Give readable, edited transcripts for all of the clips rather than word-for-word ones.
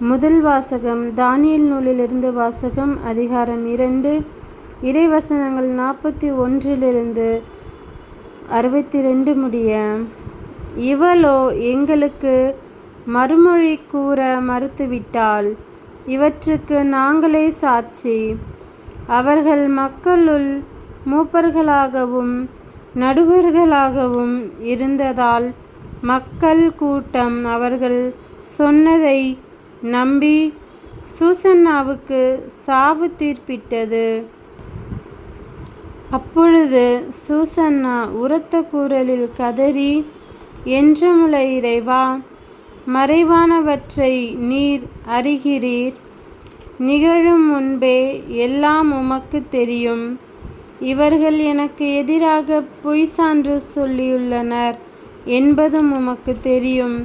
முதல் வாசகம் தானியேல் நூலிலிருந்து வாசகம். அதிகாரம் 2, இறைவசனங்கள் 41 62 முடிய. இவளோ எங்களுக்கு மறுமொழி கூற மறுத்துவிட்டாள். இவற்றுக்கு நாங்களே சாட்சி. அவர்கள் மக்களுள் மூப்பர்களாகவும் நடுவர்களாகவும் இருந்ததால் மக்கள் கூட்டம் அவர்கள் சொன்னதை நம்பி சூசன்னாவுக்கு சாவு தீர்ப்பிட்டது. அப்பொழுது சூசன்னா உரத்த குரலில் கதறி, என்றுமுள்ள இறைவா, மறைவானவற்றை நீர் அறிகிறீர். நிகழும் முன்பே எல்லாம் உமக்கு தெரியும். இவர்கள் எனக்கு எதிராக பொய் சான்று சொல்லியுள்ளனர் என்பதும் உமக்கு தெரியும்.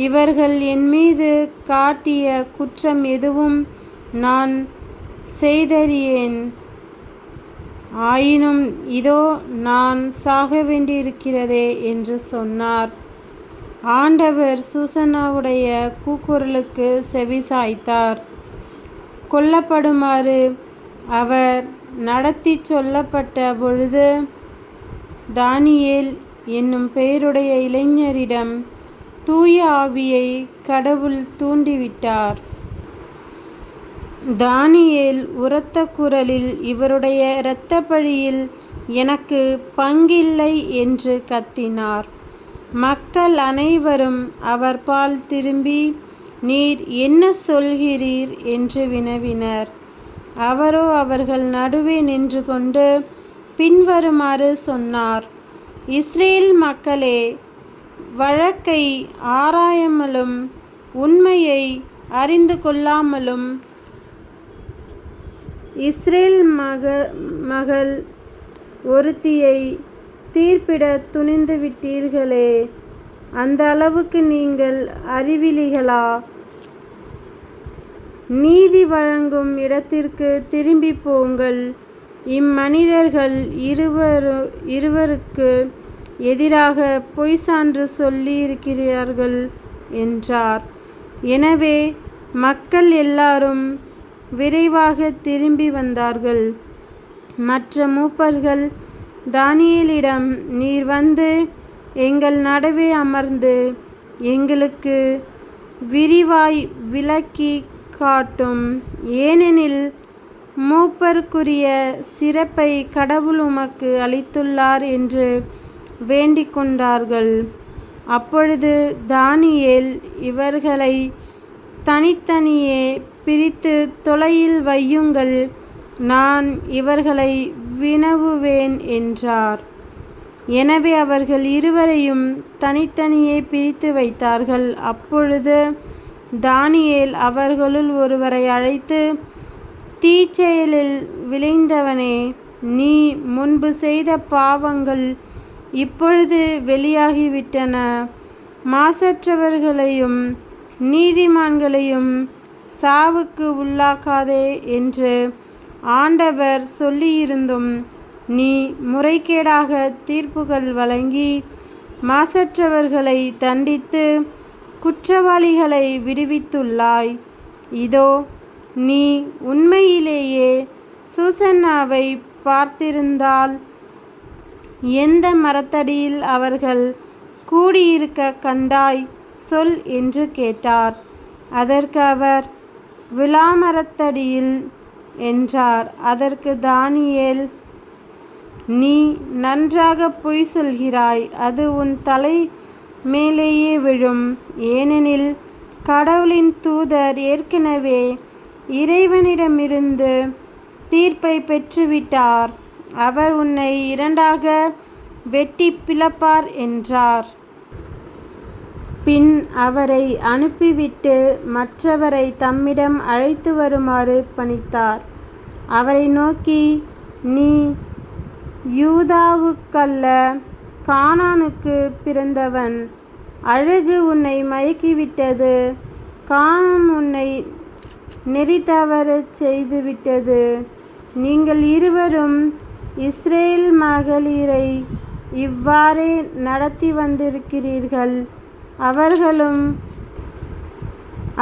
இவர்கள் என்மீது காட்டிய குற்றம் எதுவும் நான் செய்தறியேன். ஆயினும் இதோ நான் சாக வேண்டியிருக்கிறதே என்று சொன்னார். ஆண்டவர் சூசன்னாவுடைய கூக்குரலுக்கு செவி சாய்த்தார். கொல்லப்படுமாறு அவர் நடத்தி சொல்லப்பட்ட பொழுது தானியேல் என்னும் பெயருடைய இளைஞரிடம் தூய ஆவியை கடவுள் தூண்டிவிட்டார். தானியேல் உரத்த குரலில், இவருடைய இரத்தப்பழியில் எனக்கு பங்கில்லை என்று கத்தினார். மக்கள் அனைவரும் அவர் பால் திரும்பி, நீர் என்ன சொல்கிறீர் என்று வினவினர். அவரோ அவர்கள் நடுவே நின்று கொண்டு பின்வருமாறு சொன்னார். இஸ்ரேல் மக்களே, வழக்கை ஆராயாமலும் உண்மையை அறிந்து கொள்ளாமலும் இஸ்ரேல் மகள் ஒருத்தியை தீர்ப்பிட துணிந்து விட்டீர்களே, அந்த அளவுக்கு நீங்கள் அறிவிலிகளா? நீதி வழங்கும் இடத்திற்கு திரும்பி போங்கள். இம்மனிதர்கள் இருவருக்கு எதிராக பொய் சான்று சொல்லியிருக்கிறார்கள் என்றார். எனவே மக்கள் எல்லாரும் விரைவாக திரும்பி வந்தார்கள். மற்ற மூப்பர்கள் தானியேலிடம், நீர் வந்து எங்கள் நடுவே அமர்ந்து எங்களுக்கு விரிவாய் விளக்கி காட்டும். ஏனெனில் மூப்பருக்குரிய சிறப்பை கடவுள் உமக்கு அளித்துள்ளார் என்று வேண்டிக் கொண்டார்கள். அப்பொழுது தானியேல், இவர்களை தனித்தனியே பிரித்து தொலையில் வையுங்கள், நான் இவர்களை வினவுவேன் என்றார். எனவே அவர்கள் இருவரையும் தனித்தனியே பிரித்து வைத்தார்கள். அப்பொழுது தானியேல் அவர்களுள் ஒருவரை அழைத்து, தீச்செயலில் விளைந்தவனே, நீ முன்பு செய்த பாவங்கள் இப்பொழுது வெளியாகிவிட்டன. மாசற்றவர்களையும் நீதிமான்களையும் சாவுக்கு உள்ளாக்காதே என்று ஆண்டவர் சொல்லியிருந்தும் நீ முறைகேடாக தீர்ப்புகள் வழங்கி மாசற்றவர்களை தண்டித்து குற்றவாளிகளை விடுவித்துள்ளாய். இதோ நீ உண்மையிலேயே சூசன்னாவை பார்த்திருந்தால் எந்த மரத்தடியில் அவர்கள் கூடியிருக்க கண்டாய் சொல் என்று கேட்டார். அதற்கு அவர், விலாமரத்தடியில் என்றார். அதற்கு தானியேல், நீ நன்றாக பொய் சொல்கிறாய். அது உன் தலை மேலேயே விழும். ஏனெனில் கடவுளின் தூதர் ஏற்கனவே இறைவனிடமிருந்து தீர்ப்பை பெற்றுவிட்டார். அவர் உன்னை இரண்டாக வெட்டி பிளப்பார் என்றார். பின் அவரை அனுப்பிவிட்டு மற்றவரை தம்மிடம் அழைத்து வருமாறு பணித்தார். அவரை நோக்கி, நீ யூதாவுக்கல்ல, கானானுக்கு பிறந்தவன். அழகு உன்னை மயக்கிவிட்டது, காமம் உன்னை நெறி தவறச் செய்துவிட்டது. நீங்கள் இருவரும் இஸ்ரேல் மகளிரை இவ்வாறே நடத்தி வந்திருக்கிறீர்கள். அவர்களும்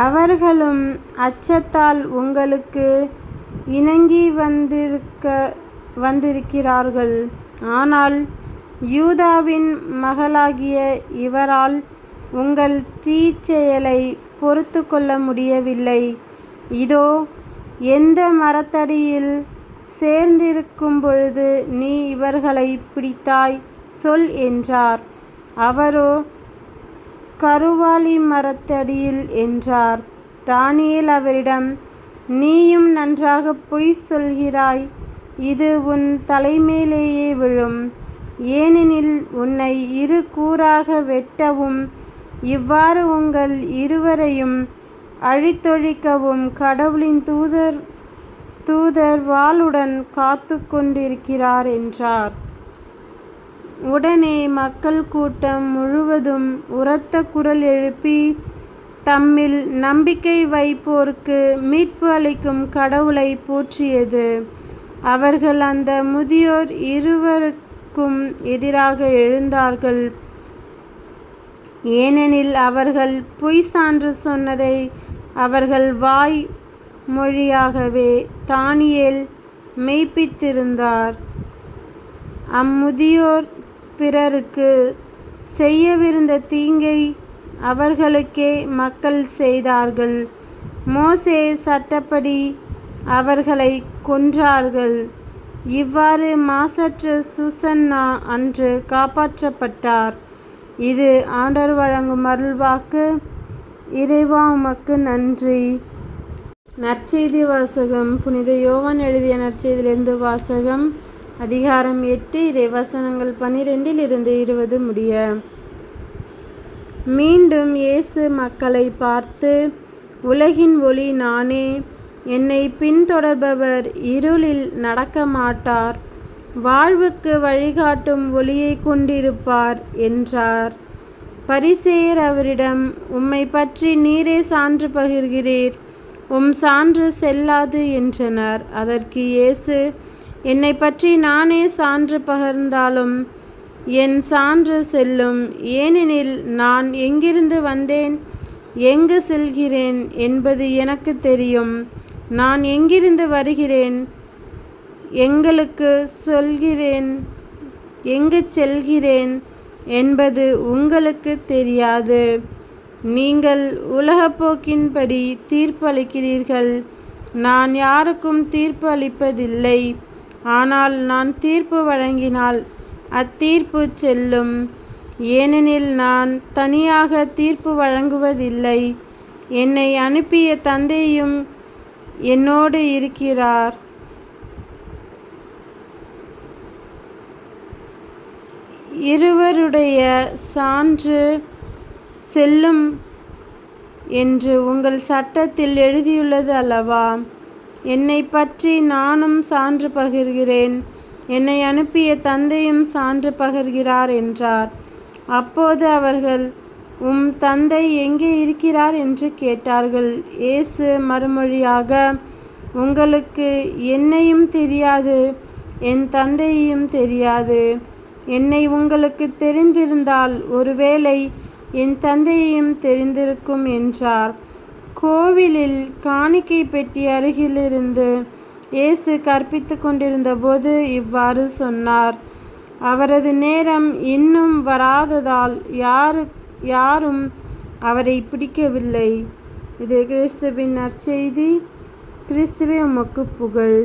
அவர்களும் அச்சத்தால் உங்களுக்கு இணங்கி வந்திருக்கிறார்கள். ஆனால் யூதாவின் மகளாகிய இவரால் உங்கள் தீச்செயலை பொறுத்து கொள்ள முடியவில்லை. இதோ, எந்த மரத்தடியில் சேர்ந்திருக்கும் பொழுது நீ இவர்களை பிடித்தாய் சொல் என்றார். அவரோ, கருவாலி மரத்தடியில் என்றார். தானியேல் அவரிடம், நீயும் நன்றாக பொய் சொல்கிறாய். இது உன் தலைமேலேயே விழும். ஏனெனில் உன்னை இரு கூறாக வெட்டவும் இவ்வாறு உங்கள் இருவரையும் அழித்தொழிக்கவும் கடவுளின் தூதர் வாளுடன் காத்து கொண்டிருக்கிறார் என்றார். உடனே மக்கள் கூட்டம் முழுவதும் உரத்த குரல் எழுப்பி தம்மில் நம்பிக்கை வைப்போருக்கு மீட்பு அளிக்கும் கடவுளை போற்றியது. அவர்கள் அந்த முதியோர் இருவருக்கும் எதிராக எழுந்தார்கள். ஏனெனில் அவர்கள் பொய் சான்று சொன்னதை அவர்கள் வாய் மொழியாகவே தானியேல் மெய்ப்பித்திருந்தார். அம்முதியோர் பிறருக்கு செய்யவிருந்த தீங்கை அவர்களுக்கே மக்கள் செய்தார்கள். மோசே சட்டப்படி அவர்களை கொன்றார்கள். இவ்வாறு மாசற்ற சூசன்னா அன்று காப்பாற்றப்பட்டார். இது ஆண்டவர் வழங்கும் அருள்வாக்கு. இறைவா, உமக்கு நன்றி. நற்செய்தி வாசகம். புனித யோவான் எழுதிய நற்செய்தியிலிருந்து வாசகம். அதிகாரம் 8, இறைவசனங்கள் 12 20 முடிய. மீண்டும் இயேசு மக்களை பார்த்து, உலகின் ஒளி நானே. என்னை பின்தொடர்பவர் இருளில் நடக்க மாட்டார், வாழ்வுக்கு வழிகாட்டும் ஒளியை கொண்டிருப்பார் என்றார். பரிசேயர் அவரிடம், உம்மை பற்றி நீரே சான்று பகிர்கிறீர், உம் சான்று செல்லாது என்றனர். அதற்கு இயேசு, என்னை பற்றி நானே சான்று பகர்ந்தாலும் என் சான்று செல்லும். ஏனெனில் நான் எங்கிருந்து வந்தேன், எங்கு செல்கிறேன் என்பது எனக்கு தெரியும். நான் எங்கிருந்து வருகிறேன், எங்கு செல்கிறேன் என்பது உங்களுக்கு தெரியாது. நீங்கள் உலகப்போக்கின்படி தீர்ப்பு அளிக்கிறீர்கள். நான் யாருக்கும் தீர்ப்பு அளிப்பதில்லை. ஆனால் நான் தீர்ப்பு வழங்கினால் அத்தீர்ப்பு செல்லும். ஏனெனில் நான் தனியாக தீர்ப்பு வழங்குவதில்லை. என்னை அனுப்பிய தந்தையும் என்னோடு இருக்கிறார். இருவருடைய சான்று செல்லும் என்று உங்கள் சட்டத்தில் எழுதியுள்ளது அல்லவா? என்னை பற்றி நானும் சான்று பகிர்கிறேன், என்னை அனுப்பிய தந்தையும் சான்று பகர்கிறார் என்றார். அப்போது அவர்கள், உம் தந்தை எங்கே இருக்கிறார் என்று கேட்டார்கள். இயேசு மறுமொழியாக, உங்களுக்கு என்னையும் தெரியாது, என் தந்தையையும் தெரியாது. என்னை உங்களுக்கு தெரிந்திருந்தால் ஒருவேளை என் தந்தையையும் தெரிந்திருக்கும் என்றார். கோவிலில் காணிக்கை பெட்டி அருகிலிருந்து இயேசு கற்பித்து கொண்டிருந்த போது இவ்வாறு சொன்னார். அவரது நேரம் இன்னும் வராததால் யாரும் அவரை பிடிக்கவில்லை. இது கிறிஸ்துவின் நற்செய்தி. கிறிஸ்துவே உமக்கு புகழ்.